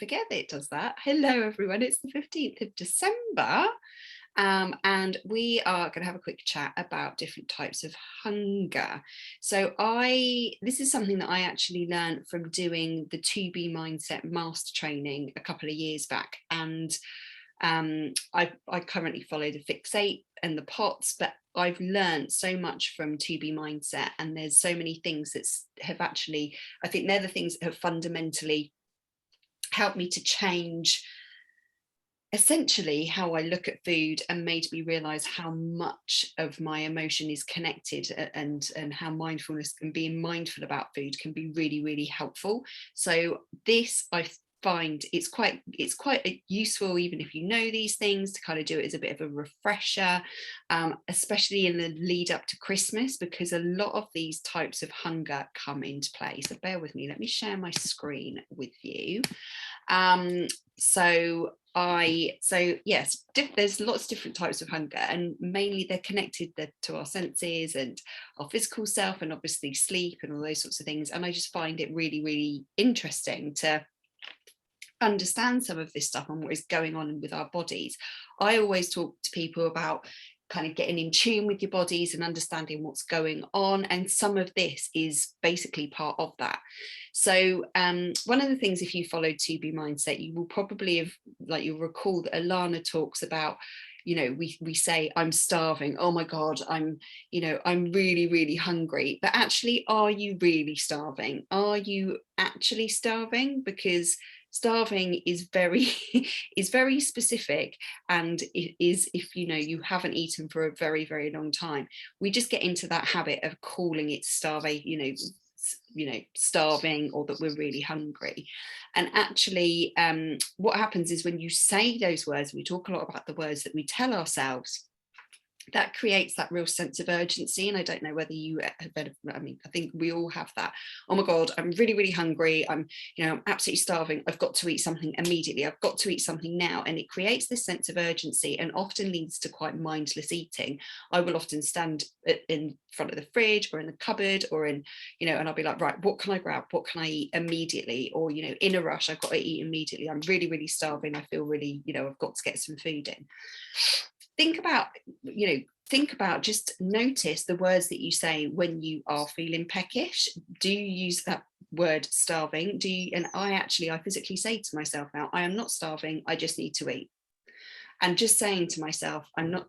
forget that it does that. Hello, everyone. It's the 15th of December. And we are going to have a quick chat about different types of hunger. So this is something that I actually learned from doing the 2B Mindset Master Training a couple of years back. And I currently follow the Fix 8 and the POTS, but I've learned so much from 2B Mindset, and there's so many things that have actually, I think they're the things that have fundamentally helped me to change essentially how I look at food, and made me realize how much of my emotion is connected, and how mindfulness and being mindful about food can be really, really helpful. So this, I find it's quite useful, even if you know these things, to kind of do it as a bit of a refresher, especially in the lead up to Christmas, because a lot of these types of hunger come into play. So bear with me, let me share my screen with you. So yes, there's lots of different types of hunger, and mainly they're connected to our senses and our physical self, and obviously sleep and all those sorts of things. And I just find it really, really interesting to understand some of this stuff and what is going on with our bodies. I always talk to people about kind of getting in tune with your bodies and understanding what's going on, and some of this is basically part of that. So one of the things, if you follow 2B Mindset, you will probably have, like, you'll recall that Alana talks about, we say, I'm starving, oh my god, I'm really, really hungry. But actually, are you really starving? Are you actually starving? Because starving is very is very specific, and it is if you haven't eaten for a very, very long time. We just get into that habit of calling it starving, starving, or that we're really hungry. And actually, what happens is when you say those words, we talk a lot about the words that we tell ourselves, that creates that real sense of urgency. And I don't know whether you have been, I think we all have that. Oh my god, I'm really, really hungry, I'm absolutely starving, I've got to eat something immediately, I've got to eat something now. And it creates this sense of urgency, and often leads to quite mindless eating. I will often stand in front of the fridge or in the cupboard, or in and I'll be like, right, what can I grab, what can I eat immediately? Or in a rush, I've got to eat immediately, I'm really, really starving, I feel really, I've got to get some food in. Think about, just notice the words that you say when you are feeling peckish. Do you use that word starving? And I physically say to myself now, I am not starving, I just need to eat. And just saying to myself, I'm not,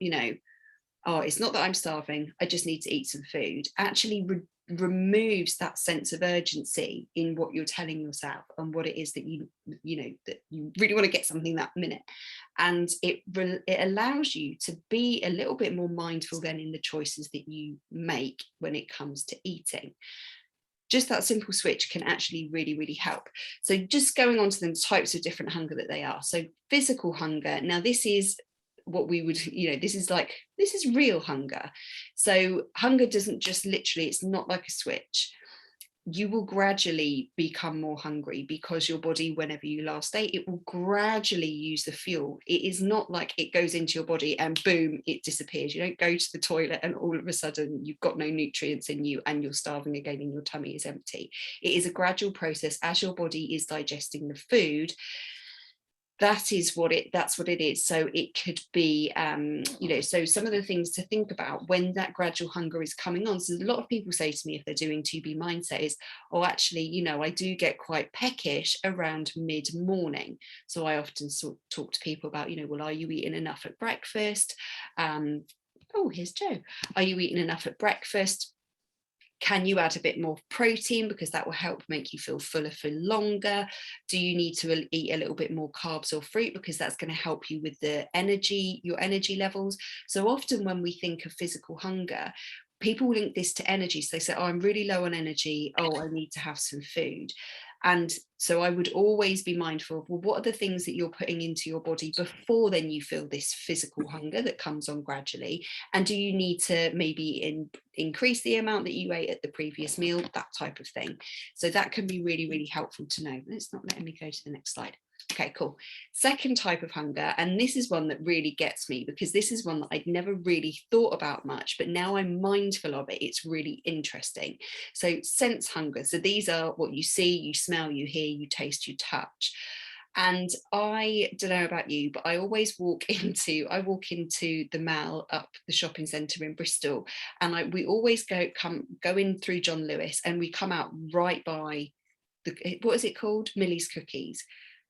oh, it's not that I'm starving, I just need to eat some food, actually removes that sense of urgency in what you're telling yourself, and what it is that that you really want to get something that minute. And it allows you to be a little bit more mindful then in the choices that you make when it comes to eating. Just that simple switch can actually really, really help. So just going on to the types of different hunger that they are. So physical hunger, now this is what we would, this is real hunger. So hunger doesn't just literally, it's not like a switch. You will gradually become more hungry, because your body, whenever you last ate, it will gradually use the fuel. It is not like it goes into your body and boom, it disappears. You don't go to the toilet and all of a sudden you've got no nutrients in you and you're starving again and your tummy is empty. It is a gradual process as your body is digesting the food. That's what it is. So it could be, so some of the things to think about when that gradual hunger is coming on. So a lot of people say to me, if they're doing 2B Mindset, is, oh, actually, I do get quite peckish around mid-morning. So I often talk to people about, well, are you eating enough at breakfast? Oh, here's Joe. Are you eating enough at breakfast? Can you add a bit more protein, because that will help make you feel fuller for longer? Do you need to eat a little bit more carbs or fruit, because that's going to help you with your energy levels? So often when we think of physical hunger, people link this to energy. So they say, oh, I'm really low on energy, oh, I need to have some food. And so I would always be mindful of, well, what are the things that you're putting into your body before then you feel this physical hunger that comes on gradually? And do you need to maybe increase the amount that you ate at the previous meal? That type of thing. So that can be really, really helpful to know. It's not letting me go to the next slide. Okay, cool. Second type of hunger, and this is one that really gets me, because this is one that I'd never really thought about much, but now I'm mindful of it, it's really interesting. So sense hunger. So these are what you see, you smell, you hear, you taste, you touch. And I don't know about you, but I always walk into the mall up the shopping centre in Bristol, and we always go in through John Lewis, and we come out right by what is it called? Millie's Cookies.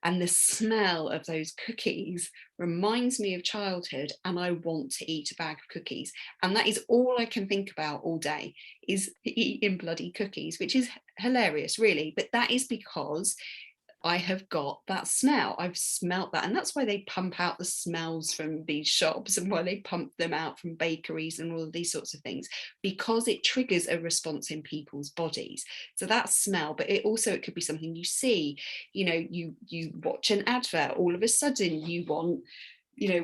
And the smell of those cookies reminds me of childhood, and I want to eat a bag of cookies. And that is all I can think about all day, is eating bloody cookies, which is hilarious, really. But that is because I have got that smell. I've smelt that. And that's why they pump out the smells from these shops, and why they pump them out from bakeries and all of these sorts of things, because it triggers a response in people's bodies. So that smell, but it could be something you see, you watch an advert, all of a sudden you want,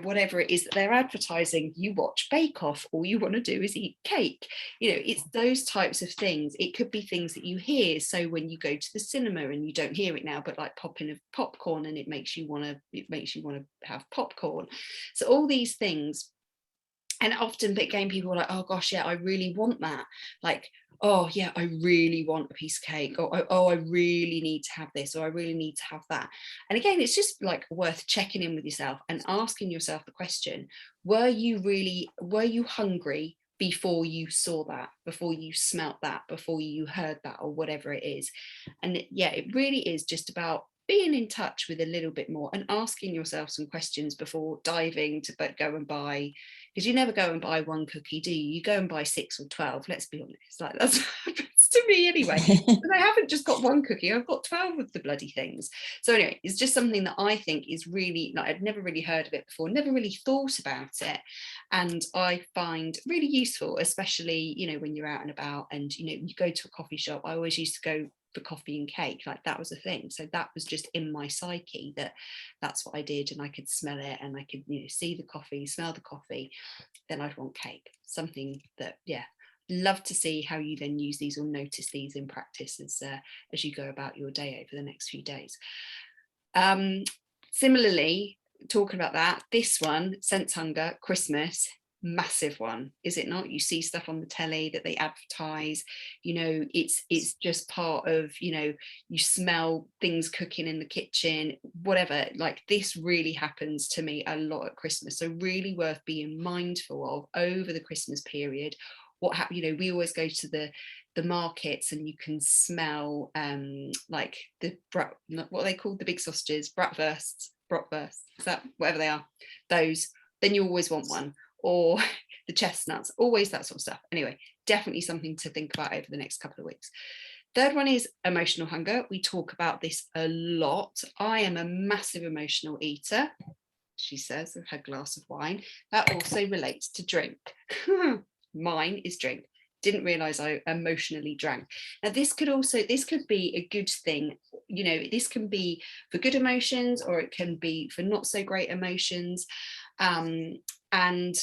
whatever it is that they're advertising, you watch Bake Off, all you want to do is eat cake. It's those types of things. It could be things that you hear. So when you go to the cinema, and you don't hear it now, but like popping of popcorn, and it makes you want to have popcorn. So all these things. And often, but again, people are like, oh gosh, yeah, I really want that. Like, oh yeah, I really want a piece of cake, or oh, I really need to have this, or I really need to have that. And again, it's just like worth checking in with yourself and asking yourself the question, were you hungry before you saw that, before you smelt that, before you heard that, or whatever it is? And it really is just about being in touch with a little bit more, and asking yourself some questions before diving to go and buy, because you never go and buy one cookie, do you? You go and buy 6 or 12, let's be honest. Like, that's what happens to me anyway. And I haven't just got one cookie, I've got 12 of the bloody things. So anyway, it's just something that I think is really, like, I'd never really heard of it before, never really thought about it, and I find really useful, especially when you're out and about, and you go to a coffee shop. I always used to go for coffee and cake, like that was a thing. So that was just in my psyche, that's what I did, and I could smell it, and I could see the coffee, smell the coffee, then I'd want cake. Something that, love to see how you then use these or notice these in practice as you go about your day over the next few days. Similarly, talking about that, this one, sense hunger, Christmas, massive one, is it not? You see stuff on the telly that they advertise, it's just part of, you smell things cooking in the kitchen, whatever. Like, this really happens to me a lot at Christmas, so really worth being mindful of over the Christmas period. What happens, we always go to the markets, and you can smell like what are they called, the big sausages, bratwursts, is that whatever they are, those, then you always want one, or the chestnuts, always that sort of stuff. Anyway, definitely something to think about over the next couple of weeks. Third one is emotional hunger. We talk about this a lot. I am a massive emotional eater, she says, with her glass of wine. That also relates to drink. Mine is drink. Didn't realize I emotionally drank. Now, this could be a good thing. This can be for good emotions, or it can be for not so great emotions. And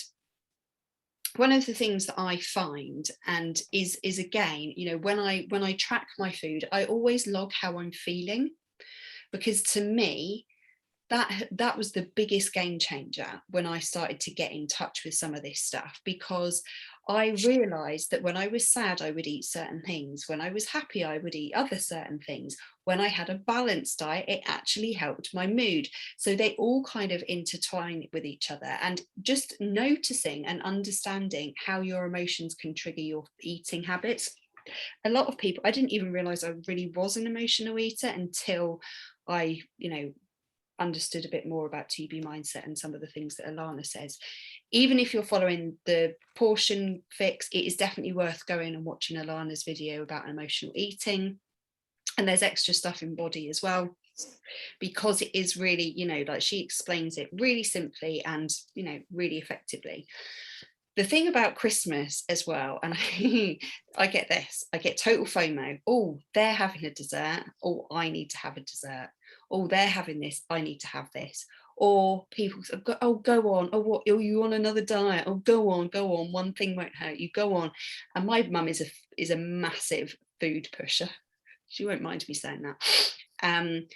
one of the things that I find, and is again, when I track my food, I always log how I'm feeling, because to me, that was the biggest game changer when I started to get in touch with some of this stuff, because I realized that when I was sad, I would eat certain things. When I was happy, I would eat other certain things. When I had a balanced diet, it actually helped my mood. So they all kind of intertwine with each other, and just noticing and understanding how your emotions can trigger your eating habits. A lot of people, I didn't even realize I really was an emotional eater until I, understood a bit more about TB mindset and some of the things that Alana says. Even if you're following the portion fix, it is definitely worth going and watching Alana's video about emotional eating. And there's extra stuff in Body as well, because it is really, like, she explains it really simply and, really effectively. The thing about Christmas as well, and I get this, I get total FOMO. Oh, they're having a dessert. Oh, I need to have a dessert. Oh, they're having this, I need to have this. Or people say, oh, go on. Oh, what? Oh, you on another diet? Oh, go on. One thing won't hurt you. Go on. And my mum is a massive food pusher. She won't mind me saying that. And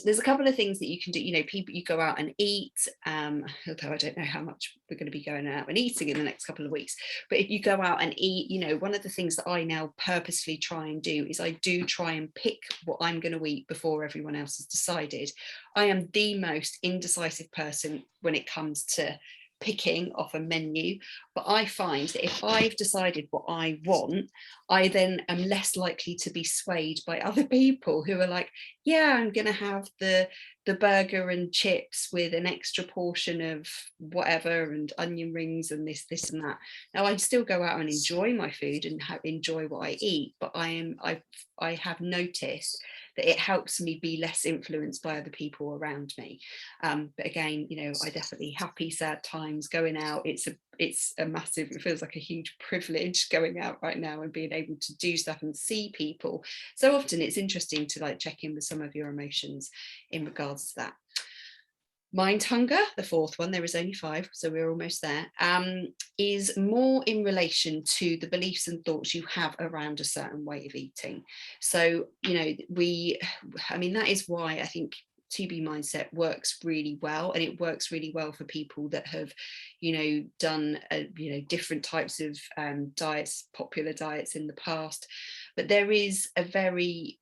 there's a couple of things that you can do. People, you go out and eat, although I don't know how much we're going to be going out and eating in the next couple of weeks, but if you go out and eat, one of the things that I now purposely try and do is I do try and pick what I'm going to eat before everyone else has decided. I am the most indecisive person when it comes to picking off a menu, but I find that if I've decided what I want, I then am less likely to be swayed by other people who are like, yeah, I'm going to have the burger and chips with an extra portion of whatever and onion rings and this and that. Now I still go out and enjoy my food and enjoy what I eat, but I have noticed that it helps me be less influenced by other people around me. But again, I definitely happy, sad times going out. It's a massive, it feels like a huge privilege going out right now and being able to do stuff and see people. So often it's interesting to like check in with some of your emotions in regards to that. Mind hunger, the fourth one, there is only 5, so we're almost there, is more in relation to the beliefs and thoughts you have around a certain way of eating. So, that is why I think 2B mindset works really well, and it works really well for people that have, done, different types of diets, popular diets in the past. But there is a very,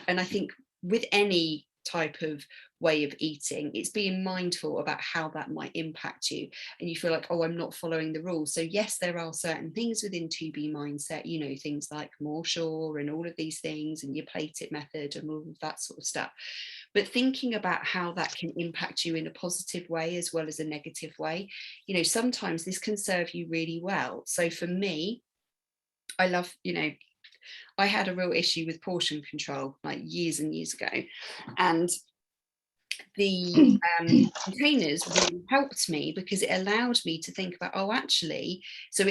and I think with any type of way of eating, it's being mindful about how that might impact you, and you feel like, oh, I'm not following the rules. So yes, there are certain things within 2B mindset, things like more sure and all of these things, and your plate it method and all of that sort of stuff, but thinking about how that can impact you in a positive way as well as a negative way. Sometimes this can serve you really well. So for me, I love, I had a real issue with portion control like years and years ago, and the containers really helped me because it allowed me to think about, oh, actually, so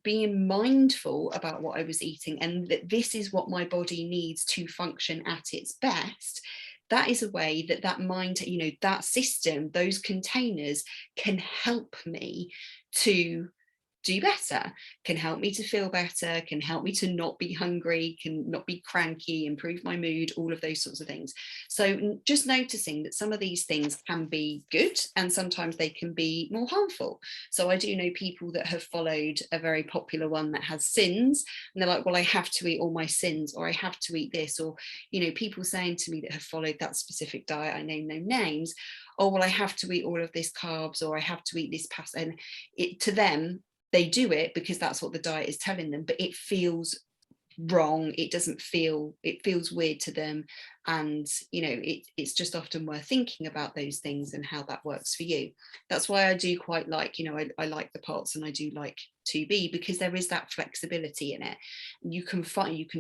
being mindful about what I was eating and that this is what my body needs to function at its best. That is a way that mind, that system, those containers can help me to do better, can help me to feel better, can help me to not be hungry, can not be cranky, improve my mood, all of those sorts of things. So just noticing that some of these things can be good and sometimes they can be more harmful. So I do know people that have followed a very popular one that has sins, and they're like, well, I have to eat all my sins, or I have to eat this, or people saying to me that have followed that specific diet, I name no names, oh, well, I have to eat all of this carbs, or I have to eat this pasta, and to them, they do it because that's what the diet is telling them, but it feels wrong. It feels weird to them. And, it's just often worth thinking about those things and how that works for you. That's why I do quite like, I like the pots and I do like 2B because there is that flexibility in it. You can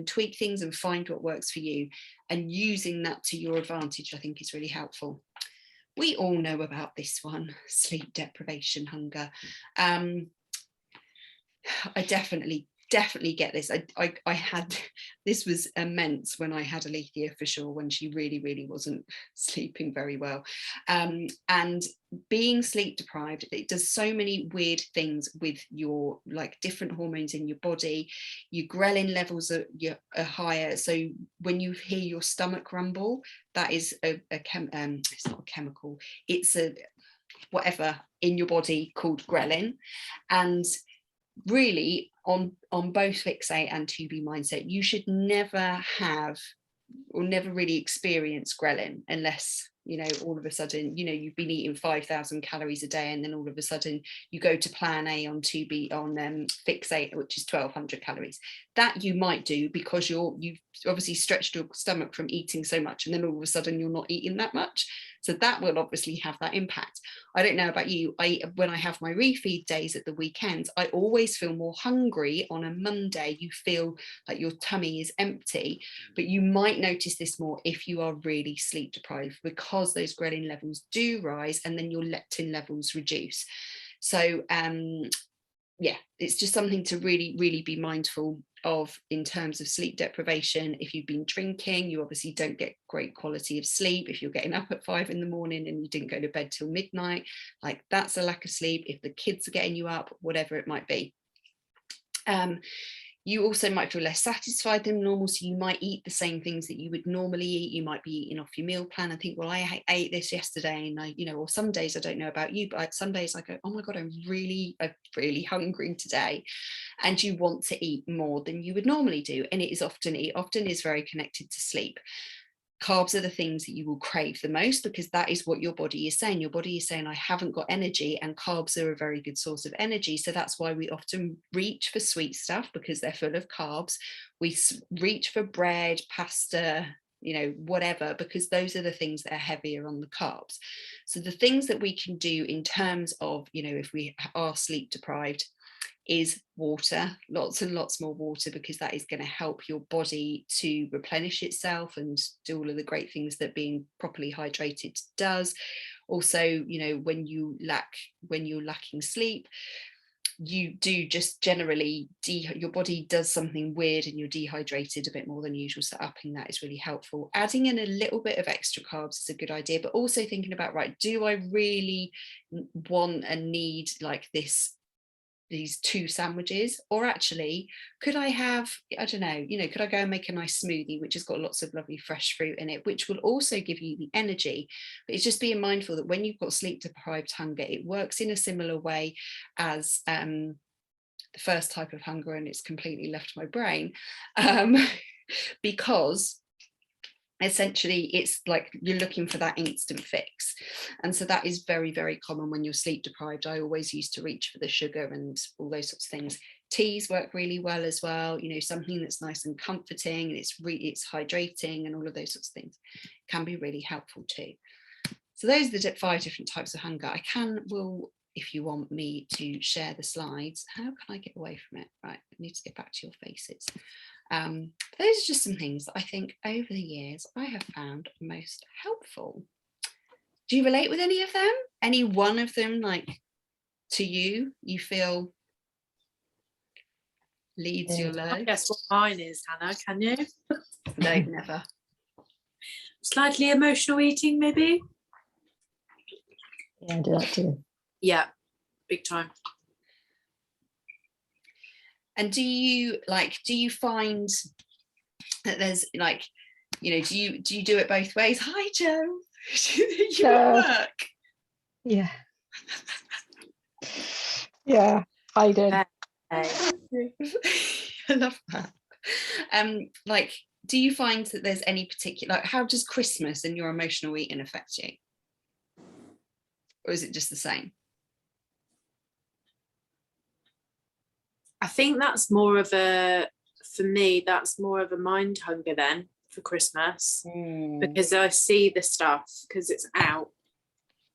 tweak things and find what works for you, and using that to your advantage, I think is really helpful. We all know about this one, sleep deprivation, hunger. I definitely get this. I had, this was immense when I had Alethea, for sure, when she really wasn't sleeping very well. And being sleep deprived, it does so many weird things with your like different hormones in your body. Your ghrelin levels are higher. So when you hear your stomach rumble, that is it's not a chemical, it's a whatever in your body called ghrelin. And really on both Fixate and 2B mindset, you should never have or never really experience ghrelin unless all of a sudden you've been eating 5,000 calories a day, and then all of a sudden you go to plan A on 2B on Fixate, which is 1,200 calories. That you might do because you've obviously stretched your stomach from eating so much, and then all of a sudden you're not eating that much. So that will obviously have that impact. I don't know about you, when I have my refeed days at the weekends, I always feel more hungry on a Monday. You feel like your tummy is empty, but you might notice this more if you are really sleep deprived, because those ghrelin levels do rise and then your leptin levels reduce. So yeah, it's just something to really be mindful of in terms of sleep deprivation. If you've been drinking, you obviously don't get great quality of sleep. If you're getting up at 5 in the morning and you didn't go to bed till midnight, like that's a lack of sleep. If the kids are getting you up, whatever it might be. You also might feel less satisfied than normal, so you might eat the same things that you would normally eat. You might be eating off your meal plan and think, well, I ate this yesterday, and I, you know, or some days, I don't know about you, but some days I go, oh my god, I'm really hungry today, and you want to eat more than you would normally do. And it is often is very connected to sleep. Carbs are the things that you will crave the most, because that is what your body is saying. Your body is saying, I haven't got energy, and carbs are a very good source of energy. So that's why we often reach for sweet stuff, because they're full of carbs. We reach for bread, pasta, you know, whatever, because those are the things that are heavier on the carbs. So the things that we can do in terms of, you know, if we are sleep deprived, is water, lots and lots more water, because that is going to help your body to replenish itself and do all of the great things that being properly hydrated does. Also, you know, when you're lacking sleep, you do just generally your body does something weird and you're dehydrated a bit more than usual, so upping that is really helpful. Adding in a little bit of extra carbs is a good idea, but also thinking about, right, do I really want and need like these 2 sandwiches, or actually could I have, I don't know, you know, could I go and make a nice smoothie which has got lots of lovely fresh fruit in it, which will also give you the energy. But it's just being mindful that when you've got sleep deprived hunger, it works in a similar way as the first type of hunger, and it's completely left my brain, because essentially it's like you're looking for that instant fix. And so that is very, very common when you're sleep deprived. I always used to reach for the sugar and all those sorts of things. Teas work really well as well, you know, something that's nice and comforting, and it's hydrating, and all of those sorts of things can be really helpful too. So those are the 5 different types of hunger. I will, if you want me to share the slides. How can I get away from it? Right, I need to get back to your faces. Those are just some things that I think over the years I have found most helpful. Do you relate with any of them? Any one of them, like, to you feel leads your life? Guess what mine is, Hannah? Can you? No, never. Slightly emotional eating, maybe. Yeah, I do that too. Yeah, big time. And do you find that there's like, you know, do you do it both ways? Hi, Joe. You at work? Yeah. Yeah, I did. I love that. Like, do you find that there's any particular, like, how does Christmas and your emotional eating affect you? Or is it just the same? I think that's more of a, for me, that's more of a mind hunger then for Christmas, because I see the stuff, because it's out.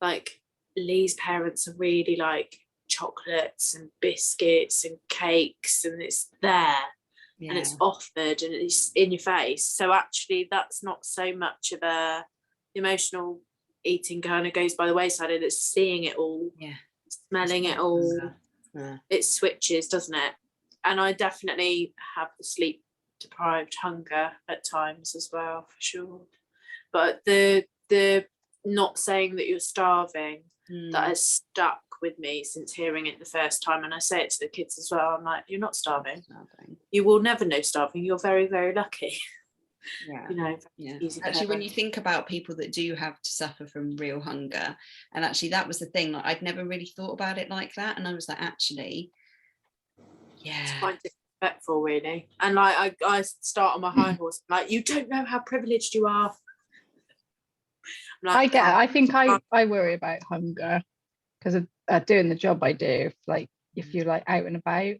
Like, Lee's parents are really like chocolates and biscuits and cakes, and it's there. Yeah. And it's offered and it's in your face. So actually that's not so much of a emotional eating, kind of goes by the wayside, and it's seeing it all, smelling it all. It switches, doesn't it? And I definitely have the sleep deprived hunger at times as well, for sure. But the not saying that you're starving, that has stuck with me since hearing it the first time. And I say it to the kids as well. I'm like, you're not starving. You will never know starving. You're very, very lucky. Yeah. You know, actually, when you think about people that do have to suffer from real hunger, and actually that was the thing, like, I'd never really thought about it like that, and I was like, actually, it's quite disrespectful, really. And like I start on my high horse, like, you don't know how privileged you are. Like, I get it. I think I worry about hunger because of doing the job I do. Like, if you're like out and about,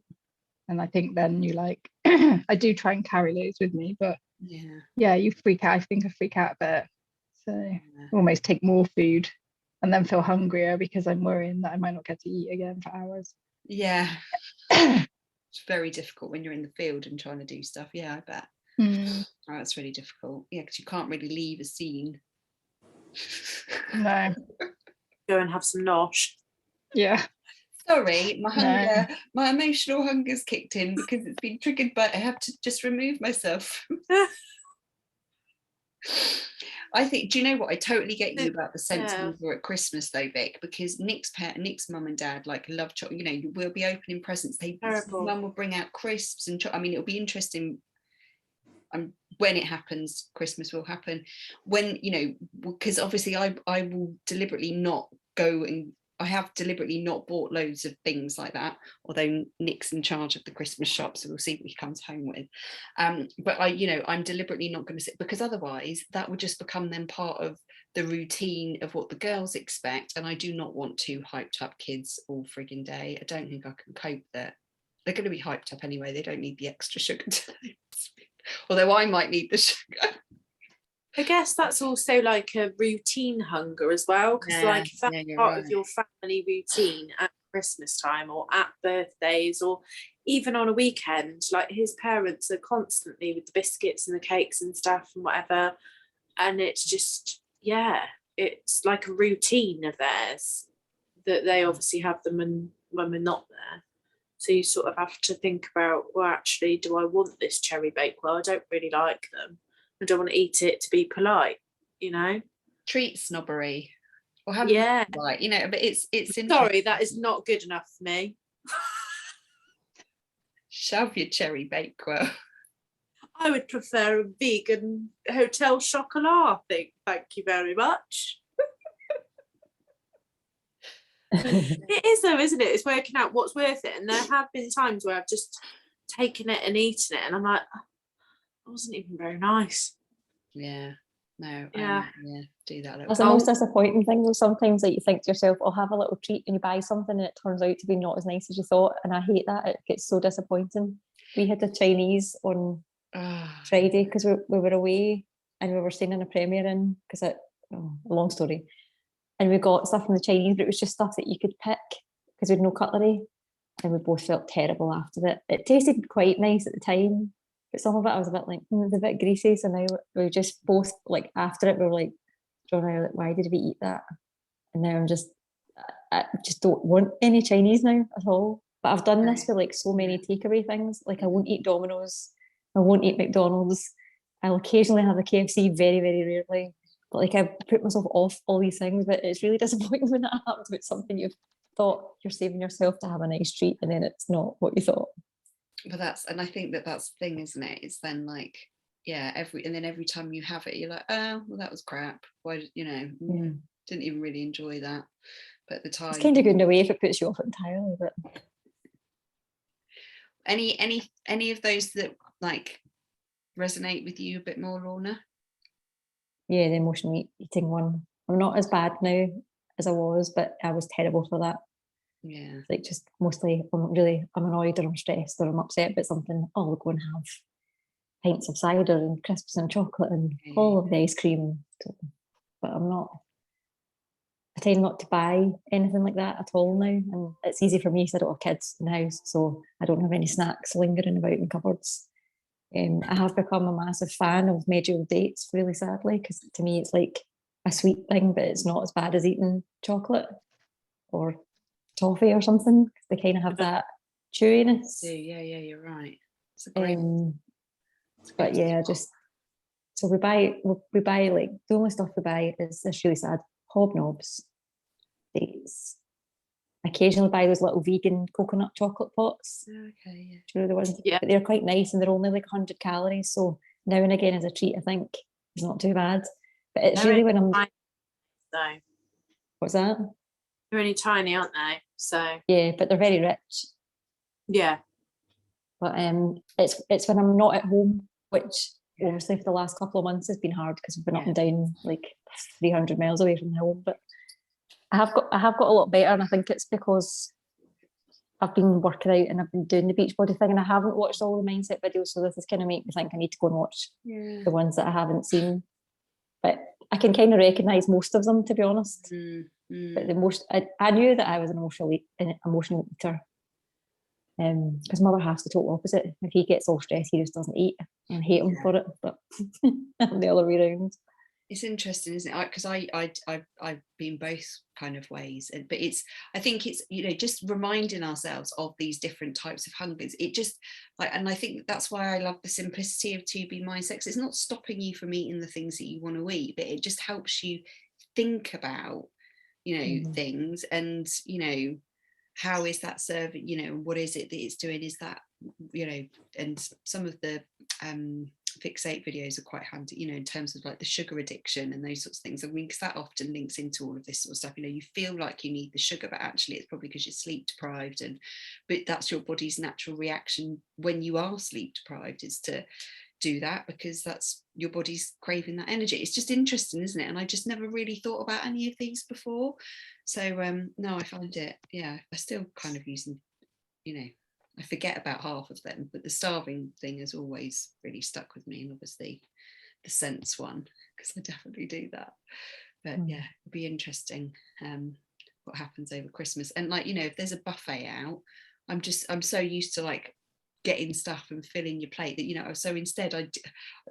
and I think then you like I do try and carry those with me, but you freak out. I think I freak out a bit, so almost take more food and then feel hungrier because I'm worrying that I might not get to eat again for hours. It's very difficult when you're in the field and trying to do stuff. I bet. Oh, that's really difficult, because you can't really leave a scene. No. Go and have some nosh. Sorry, my hunger, my emotional hunger's kicked in because it's been triggered, but I have to just remove myself. I think, do you know what? I totally get you about the Yeah. sensible at Christmas though, Vic, because Nick's mum and dad like love chocolate. You know, we'll be opening presents. Terrible. Mum will bring out crisps and I mean, it'll be interesting. When it happens, Christmas will happen. When, you know, because obviously I will deliberately not go, and I have deliberately not bought loads of things like that, although Nick's in charge of the Christmas shop, so we'll see what he comes home with. But I'm deliberately not going to sit, because otherwise that would just become then part of the routine of what the girls expect, and I do not want two hyped up kids all frigging day. I don't think I can cope with it. They're going to be hyped up anyway. They don't need the extra sugar today. Although I might need the sugar. I guess that's also like a routine hunger as well, because like if that's part of your family routine at Christmas time or at birthdays or even on a weekend, like his parents are constantly with the biscuits and the cakes and stuff and whatever, and it's just, yeah, it's like a routine of theirs that they obviously have them when we're not there. So you sort of have to think about, well, actually, do I want this cherry bakewell? I don't really like them. I don't want to eat it to be polite, you know? Treat snobbery. Or have but it's sorry, that is not good enough for me. Shove your cherry bakewell. I would prefer a vegan hotel chocolat, I think. Thank you very much. It is though, isn't it? It's working out what's worth it. And there have been times where I've just taken it and eaten it and I'm like, it wasn't even very nice. Yeah. No, do that. That's the most disappointing thing though. Sometimes like you think to yourself, I'll have a little treat, and you buy something and it turns out to be not as nice as you thought. And I hate that. It gets so disappointing. We had a Chinese on Friday because we were away and we were staying in a Premier Inn because a long story. And we got stuff from the Chinese, but it was just stuff that you could pick because we had no cutlery. And we both felt terrible after it. It tasted quite nice at the time, but some of it I was a bit like, it's a bit greasy. So now we just both, like after it, we were like, John, why did we eat that? And now I just don't want any Chinese now at all. But I've done this with like so many takeaway things. Like I won't eat Domino's. I won't eat McDonald's. I'll occasionally have a KFC, very, very rarely. But like I put myself off all these things, but it's really disappointing when that happens with something you've thought you're saving yourself to have a nice treat and then it's not what you thought. But I think that's the thing, isn't it? It's then like, every time you have it, you're like, oh, well, that was crap. Why, didn't even really enjoy that. But at the time, it's kind of good in a way if it puts you off entirely. But any of those that like resonate with you a bit more, Lorna? Yeah, the emotional eating one. I'm not as bad now as I was, but I was terrible for that. Yeah. Like just mostly I'm annoyed or I'm stressed or I'm upset about something. Oh, we'll go and have pints of cider and crisps and chocolate and all of the ice cream. But I tend not to buy anything like that at all now. And it's easy for me because I don't have kids in the house, so I don't have any snacks lingering about in cupboards. I have become a massive fan of medieval dates, really sadly, because to me it's like a sweet thing, but it's not as bad as eating chocolate or toffee or something. They kind of have that chewiness. Yeah, you're right. It's a great. But yeah, so we buy like the only stuff we buy is this really sad hobnobs, dates. Occasionally buy those little vegan coconut chocolate pots. Okay, yeah. Do you know the ones? Yeah. But they're quite nice and they're only like 100 calories. So now and again as a treat, I think it's not too bad. But it's really when I'm. So. What's that? They're only tiny, aren't they? So. Yeah, but they're very rich. Yeah. But it's when I'm not at home, which obviously for the last couple of months has been hard because we've been up and down like 300 miles away from home. But I have got a lot better, and I think it's because I've been working out and I've been doing the Beachbody thing, and I haven't watched all the mindset videos, so this is kind of make me think I need to go and watch the ones that I haven't seen. But I can kind of recognise most of them, to be honest. But the most I knew that I was an emotional eater. Because mother has the total opposite. If he gets all stressed, he just doesn't eat, and I hate him for it. But I'm the other way around. It's interesting, isn't it? Because I've been both kind of ways, but I think it's, you know, just reminding ourselves of these different types of hungers. It just like, and I think that's why I love the simplicity of 2B mindset. 'Cause it's not stopping you from eating the things that you want to eat, but it just helps you think about, you know, things, and, you know, how is that serving, you know, what is it that it's doing? Is that, you know, and some of the fixate videos are quite handy, you know, in terms of like the sugar addiction and those sorts of things. I mean, because that often links into all of this sort of stuff. You know, you feel like you need the sugar, but actually it's probably because you're sleep deprived, and but that's your body's natural reaction when you are sleep deprived, is to do that, because that's your body's craving that energy. It's just interesting, isn't it? And I just never really thought about any of these before. So no, I find it, yeah, I still kind of using, you know, I forget about half of them, but the starving thing has always really stuck with me, and obviously the sense one, because I definitely do that. But yeah, it'll be interesting what happens over Christmas. And like, you know, if there's a buffet out, I'm so used to like getting stuff and filling your plate that, you know, so instead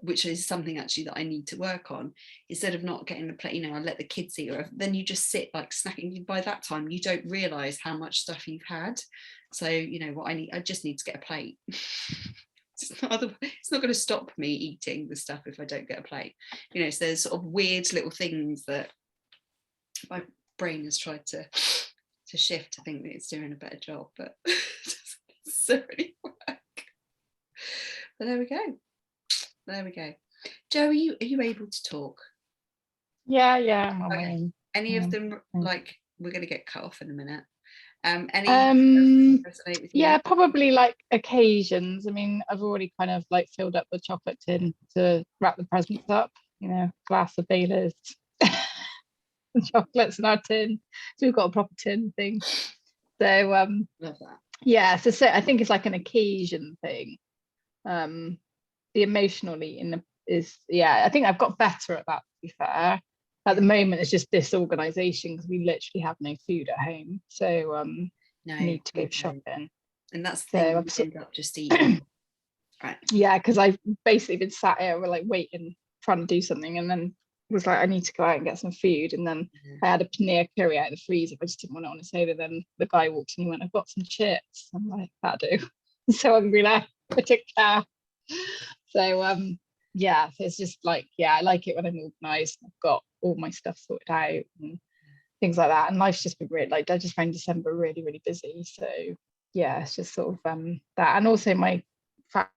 which is something actually that I need to work on, instead of not getting the plate, you know, I let the kids eat, or then you just sit like snacking. By that time you don't realize how much stuff you've had. So, you know what, I just need to get a plate. It's not going to stop me eating the stuff if I don't get a plate, you know. So there's sort of weird little things that my brain has tried to shift to think that it's doing a better job, but it doesn't necessarily work. But there we go. Jo, are you able to talk? Yeah, I'm on my Okay. own. Any of them, like, we're going to get cut off in a minute. Any resonate with you? Yeah, probably like occasions. I mean, I've already kind of like filled up the chocolate tin to wrap the presents up, you know, glass of Baileys, chocolates in our tin. So we've got a proper tin thing. So Love that. yeah, so I think it's like an occasion thing. The emotional eating is, yeah, I think I've got better at that, to be fair. At the moment it's just disorganization, because we literally have no food at home, so No, need to go okay. shopping. And that's the So thing, you end up just eating. Right. Yeah, because I've basically been sat here, we're like waiting, trying to do something, and then was like, I need to go out and get some food. And then I had a paneer curry out of the freezer, I just didn't want it on a soda. Then the guy walked in, he went, I've got some chips. I'm like, that'll do. So hungry now, I took care. So yeah, so it's just like, yeah, I like it when I'm organized, I've got all my stuff sorted out and things like that. And life's just been great. Like, I just find December really, really busy. So yeah, it's just sort of that. And also my